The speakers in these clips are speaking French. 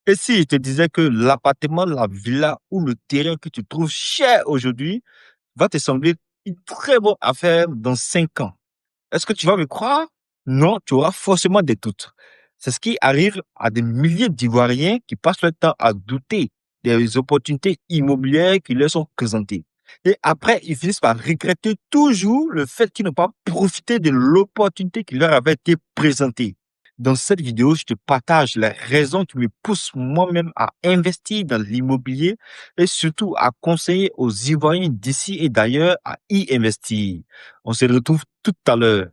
Et si je te disais que l'appartement, la villa ou le terrain que tu trouves cher aujourd'hui va te sembler une très bonne affaire dans 5 ans? Est-ce que tu vas me croire? Non, tu auras forcément des doutes. C'est ce qui arrive à des milliers d'Ivoiriens qui passent leur temps à douter des opportunités immobilières qui leur sont présentées. Et après, ils finissent par regretter toujours le fait qu'ils n'ont pas profité de l'opportunité qui leur avait été présentée. Dans cette vidéo, je te partage les raisons qui me poussent moi-même à investir dans l'immobilier et surtout à conseiller aux Ivoiriens d'ici et d'ailleurs à y investir. On se retrouve tout à l'heure.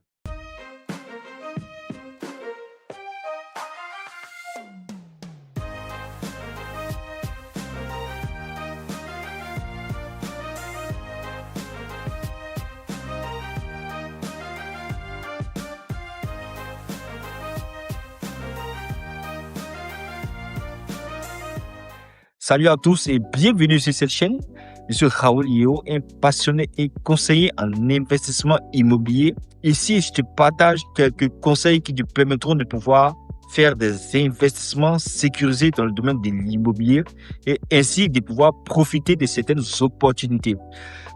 Salut à tous et bienvenue sur cette chaîne. Je suis Raoul Yeo, un passionné et conseiller en investissement immobilier. Ici, je te partage quelques conseils qui te permettront de pouvoir faire des investissements sécurisés dans le domaine de l'immobilier et ainsi de pouvoir profiter de certaines opportunités.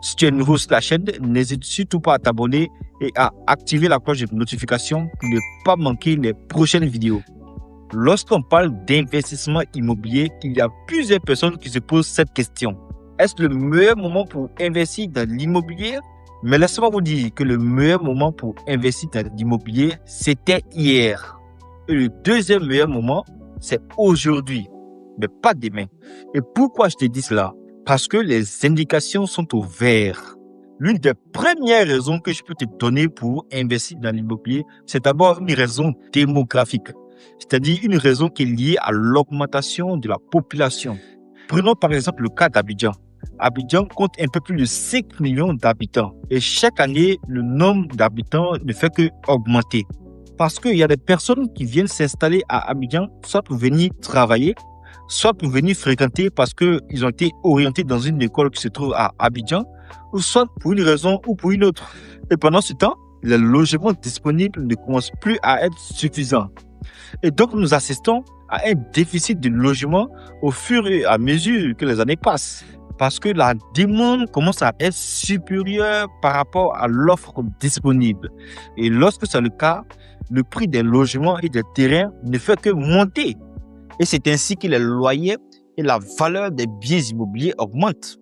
Si tu es nouveau sur la chaîne, n'hésite surtout pas à t'abonner et à activer la cloche de notification pour ne pas manquer les prochaines vidéos. Lorsqu'on parle d'investissement immobilier, il y a plusieurs personnes qui se posent cette question. Est-ce le meilleur moment pour investir dans l'immobilier? Mais laissez-moi vous dire que le meilleur moment pour investir dans l'immobilier, c'était hier. Et le deuxième meilleur moment, c'est aujourd'hui, mais pas demain. Et pourquoi je te dis cela? Parce que les indications sont au vert. L'une des premières raisons que je peux te donner pour investir dans l'immobilier, c'est d'abord une raison démographique. C'est-à-dire une raison qui est liée à l'augmentation de la population. Prenons par exemple le cas d'Abidjan. Abidjan compte un peu plus de 5 millions d'habitants et chaque année, le nombre d'habitants ne fait que augmenter. Parce qu'il y a des personnes qui viennent s'installer à Abidjan, soit pour venir travailler, soit pour venir fréquenter parce qu'ils ont été orientés dans une école qui se trouve à Abidjan, ou soit pour une raison ou pour une autre. Et pendant ce temps, les logements disponibles ne commencent plus à être suffisants. Et donc, nous assistons à un déficit de logement au fur et à mesure que les années passent. Parce que la demande commence à être supérieure par rapport à l'offre disponible. Et lorsque c'est le cas, le prix des logements et des terrains ne fait que monter. Et c'est ainsi que les loyers et la valeur des biens immobiliers augmentent.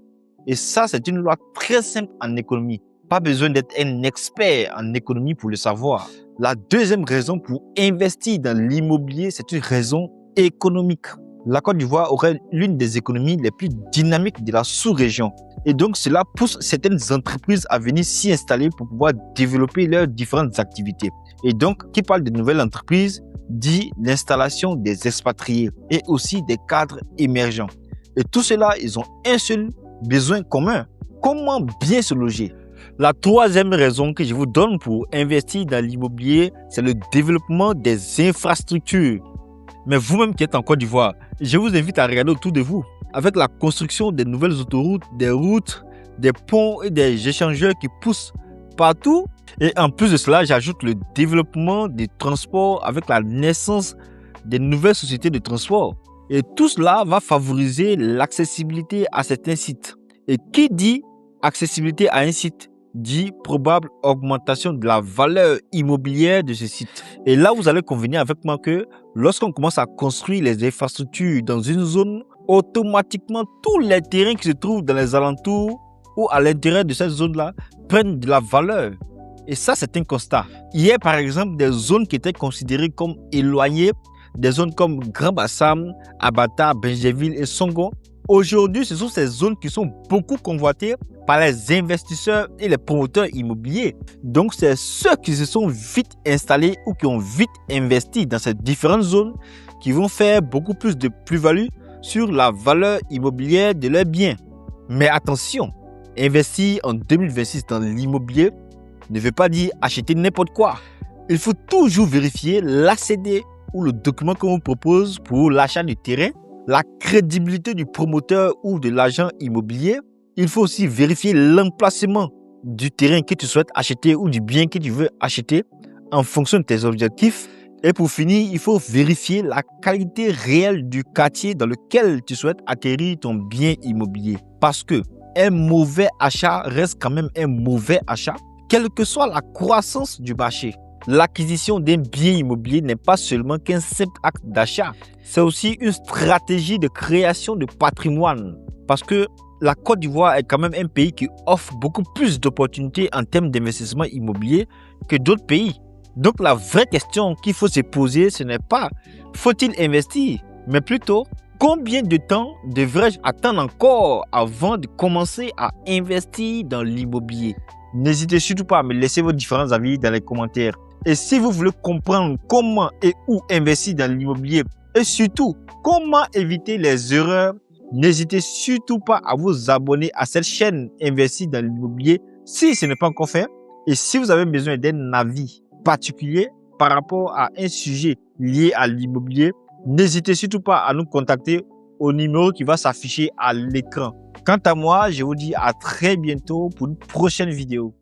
Et ça, c'est une loi très simple en économie. Pas besoin d'être un expert en économie pour le savoir. La deuxième raison pour investir dans l'immobilier, c'est une raison économique. La Côte d'Ivoire aurait l'une des économies les plus dynamiques de la sous-région. Et donc, cela pousse certaines entreprises à venir s'y installer pour pouvoir développer leurs différentes activités. Et donc, qui parle de nouvelles entreprises, dit l'installation des expatriés et aussi des cadres émergents. Et tout cela, ils ont un seul besoin commun. Comment bien se loger? La troisième raison que je vous donne pour investir dans l'immobilier, c'est le développement des infrastructures. Mais vous-même qui êtes en Côte d'Ivoire, je vous invite à regarder autour de vous. Avec la construction des nouvelles autoroutes, des routes, des ponts et des échangeurs qui poussent partout. Et en plus de cela, j'ajoute le développement des transports avec la naissance des nouvelles sociétés de transport. Et tout cela va favoriser l'accessibilité à certains sites. Et qui dit accessibilité à un site dit probable augmentation de la valeur immobilière de ce site. Et là, vous allez convenir avec moi que lorsqu'on commence à construire les infrastructures dans une zone, automatiquement, tous les terrains qui se trouvent dans les alentours ou à l'intérieur de cette zone-là prennent de la valeur. Et ça, c'est un constat. Hier, par exemple, des zones qui étaient considérées comme éloignées, des zones comme Grand Bassam, Abata, Benjéville et Songo, aujourd'hui, ce sont ces zones qui sont beaucoup convoitées par les investisseurs et les promoteurs immobiliers. Donc, c'est ceux qui se sont vite installés ou qui ont vite investi dans ces différentes zones qui vont faire beaucoup plus de plus-value sur la valeur immobilière de leurs biens. Mais attention, investir en 2026 dans l'immobilier ne veut pas dire acheter n'importe quoi. Il faut toujours vérifier l'ACD ou le document qu'on vous propose pour l'achat du terrain, la crédibilité du promoteur ou de l'agent immobilier. Il faut aussi vérifier l'emplacement du terrain que tu souhaites acheter ou du bien que tu veux acheter en fonction de tes objectifs. Et pour finir, il faut vérifier la qualité réelle du quartier dans lequel tu souhaites acquérir ton bien immobilier. Parce que un mauvais achat reste quand même un mauvais achat, quelle que soit la croissance du marché. L'acquisition d'un bien immobilier n'est pas seulement qu'un simple acte d'achat, c'est aussi une stratégie de création de patrimoine. Parce que la Côte d'Ivoire est quand même un pays qui offre beaucoup plus d'opportunités en termes d'investissement immobilier que d'autres pays. Donc la vraie question qu'il faut se poser, ce n'est pas faut-il investir, mais plutôt combien de temps devrais-je attendre encore avant de commencer à investir dans l'immobilier? N'hésitez surtout pas à me laisser vos différents avis dans les commentaires. Et si vous voulez comprendre comment et où investir dans l'immobilier et surtout comment éviter les erreurs, n'hésitez surtout pas à vous abonner à cette chaîne Investir dans l'immobilier si ce n'est pas encore fait. Et si vous avez besoin d'un avis particulier par rapport à un sujet lié à l'immobilier, n'hésitez surtout pas à nous contacter au numéro qui va s'afficher à l'écran. Quant à moi, je vous dis à très bientôt pour une prochaine vidéo.